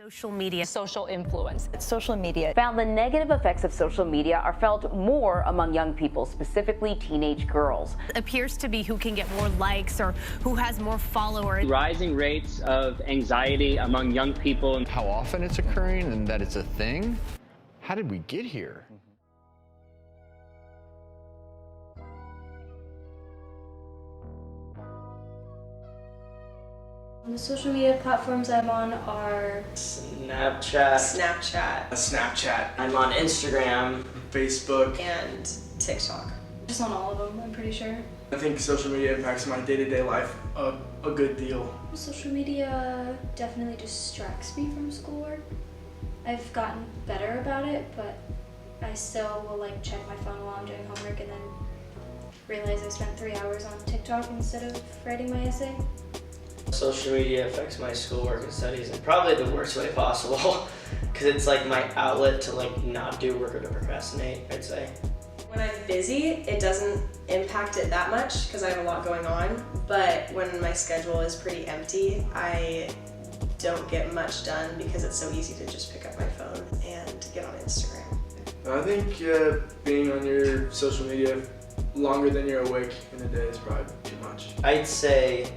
Social media. Social influence. Social media. Found the negative effects of social media are felt more among young people, specifically teenage girls. Appears to be who can get more likes or who has more followers. Rising rates of anxiety among young people. How often it's occurring and that it's a thing? How did we get here? The social media platforms I'm on are Snapchat. I'm on Instagram, Facebook, and TikTok. just on all of them, I'm pretty sure. I think social media impacts my day-to-day life a good deal. Social media definitely distracts me from schoolwork. I've gotten better about it, but I still will like check my phone while I'm doing homework and then realize I spent 3 hours on TikTok instead of writing my essay. Social media affects my schoolwork and studies in probably the worst way possible because it's like my outlet to like not do work or to procrastinate, I'd say. When I'm busy, it doesn't impact it that much because I have a lot going on, but when my schedule is pretty empty, I don't get much done because it's so easy to just pick up my phone and get on Instagram. I think being on your social media longer than you're awake in a day is probably too much. I'd say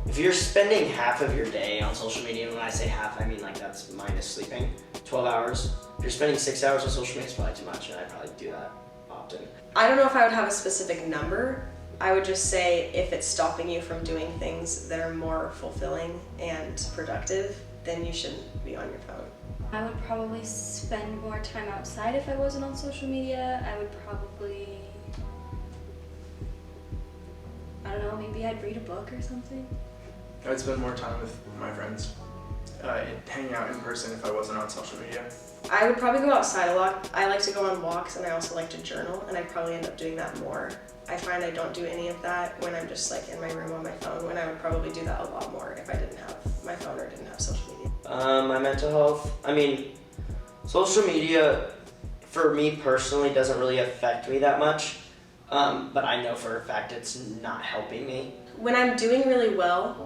if you're spending half of your day on social media, and when I say half, I mean like that's minus sleeping, 12 hours. If you're spending 6 hours on social media, it's probably too much, and I probably do that often. I don't know if I would have a specific number. I would just say if it's stopping you from doing things that are more fulfilling and productive, then you shouldn't be on your phone. I would probably spend more time outside if I wasn't on social media. I would probably, I don't know, maybe I'd read a book or something. I'd spend more time with my friends, hanging out in person if I wasn't on social media. I would probably go outside a lot. I like to go on walks and I also like to journal, and I'd probably end up doing that more. I find I don't do any of that when I'm just like in my room on my phone, when I would probably do that a lot more if I didn't have my phone or didn't have social media. My mental health, I mean, social media for me personally doesn't really affect me that much, but I know for a fact it's not helping me. When I'm doing really well,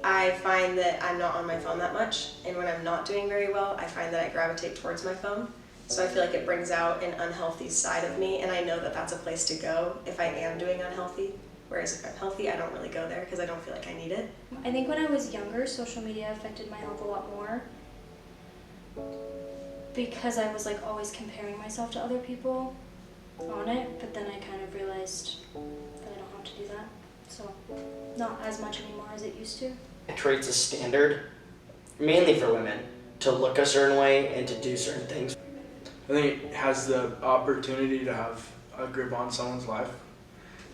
I find that I'm not on my phone that much, and when I'm not doing very well, I find that I gravitate towards my phone. So I feel like it brings out an unhealthy side of me, and I know that that's a place to go if I am doing unhealthy. Whereas if I'm healthy, I don't really go there because I don't feel like I need it. I think when I was younger, social media affected my health a lot more because I was like always comparing myself to other people on it, but then I kind of realized that I don't have to do that. So not as much anymore as it used to. It creates a standard, mainly for women, to look a certain way and to do certain things. I think it has the opportunity to have a grip on someone's life.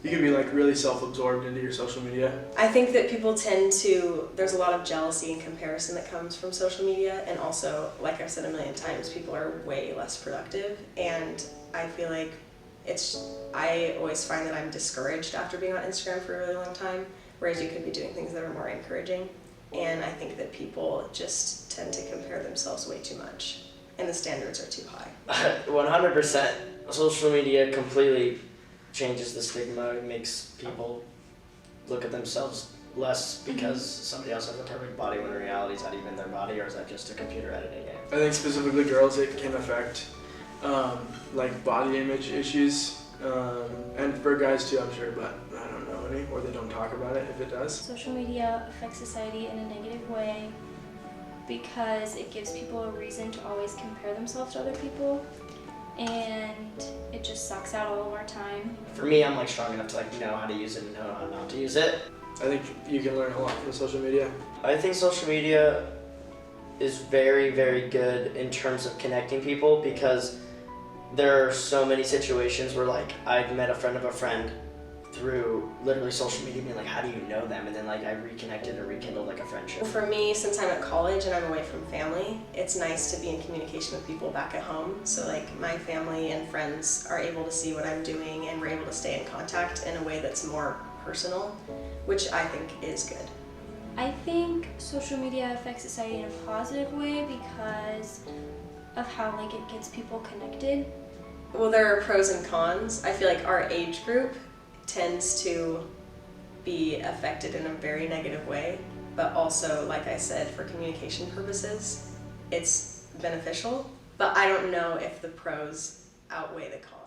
You can be like really self-absorbed into your social media. I think that people tend to, there's a lot of jealousy and comparison that comes from social media, and also, like I've said a million times, people are way less productive, and I feel like I always find that I'm discouraged after being on Instagram for a really long time, whereas you could be doing things that are more encouraging, and I think that people just tend to compare themselves way too much, and the standards are too high. 100%. Social media completely changes the stigma. It makes people look at themselves less because somebody else has a perfect body when in reality it's not even their body, or is that just a computer editing it? I think specifically girls, it can affect like body image issues, and for guys too, I'm sure, but I don't know any, or they don't talk about it if it does. Social media affects society in a negative way because it gives people a reason to always compare themselves to other people, and it just sucks out all of our time. For me, I'm like strong enough to like know how to use it and know how not to use it. I think you can learn a lot from social media. I think social media is very, very good in terms of connecting people, because there are so many situations where like I've met a friend of a friend through literally social media, being like, how do you know them? And then like I reconnected or rekindled like a friendship. For me, since I'm at college and I'm away from family, it's nice to be in communication with people back at home. So like my family and friends are able to see what I'm doing, and we're able to stay in contact in a way that's more personal, which I think is good. I think social media affects society in a positive way because of how like it gets people connected. Well, there are pros and cons. I feel like our age group tends to be affected in a very negative way, but also, like I said, for communication purposes, it's beneficial, but I don't know if the pros outweigh the cons.